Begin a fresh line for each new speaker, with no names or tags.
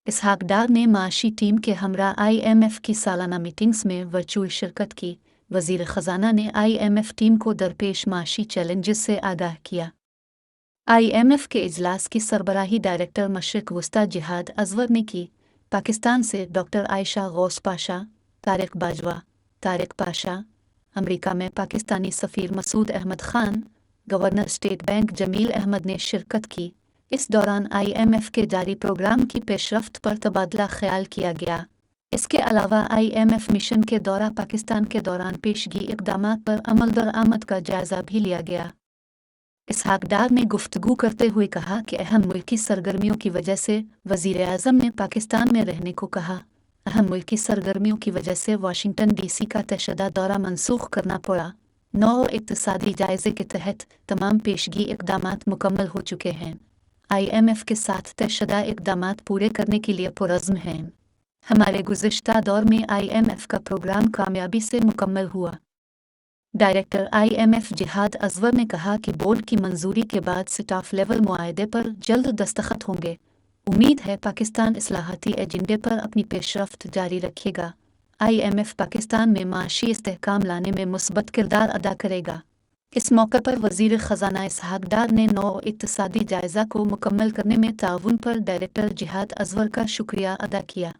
इसहाक डार ने माशी टीम के हमरा IMF की सालाना मीटिंग्स में वर्चुअल शिरकत की। वज़ीर ख़जाना ने IMF टीम को दरपेश माशी चैलेंजेस से आगाह किया। IMF के इजलास की सरबराही डायरेक्टर मशरिक़ वस्ता जिहाद अज़वर ने की। पाकिस्तान से डॉक्टर आयशा गौस पाशा, तारिक बाजवा, तारिक पाशा, अमरीका में पाकिस्तानी सफ़ीर Masood Ahmed Khan, governor state bank Jameel Ahmed ने शिरकत की। इस दौरान IMF के जारी प्रोग्राम की पेशरफ्त पर तबादला ख्याल किया गया। इसके अलावा IMF मिशन के दौरा पाकिस्तान के दौरान पेशगी इक़दामात पर अमल दरामद का जायज़ा भी लिया गया। इसहाक डार ने गुफ्तगू करते हुए कहा कि अहम मुल्की सरगर्मियों की वजह से वज़ीर आज़म ने पाकिस्तान में रहने को कहा। अहम मुल्की सरगर्मियों की वजह से वाशिंगटन DC का तयशुदा दौरा मनसूख करना पड़ा। नौ इक़्तिसादी जायज़े के तहत तमाम पेशगी इक़दामात मुकम्मल हो चुके हैं। IMF के साथ तयशुदा इक़दामात पूरे करने के लिए पुरज़्म हैं। हमारे गुज़िश्ता दौर में IMF का प्रोग्राम कामयाबी से मुकम्मल हुआ। डायरेक्टर IMF जिहाद अज़वर ने कहा कि बोर्ड की मंजूरी के बाद स्टाफ लेवल मुआहदे पर जल्द दस्तखत होंगे। उम्मीद है पाकिस्तान इस्लाहाती एजेंडे पर अपनी पेशरफ्त जारी रखेगा। IMF पाकिस्तान में माशी इस्तेहकाम लाने में मुस्बत किरदार अदा करेगा। इस मौके पर वज़ीर ख़जाना इसहाक डार ने नौ इक़्तिसादी जायज़ा को मुकम्मल करने में ताउन पर डायरेक्टर जिहाद अज़वर का शुक्रिया अदा किया।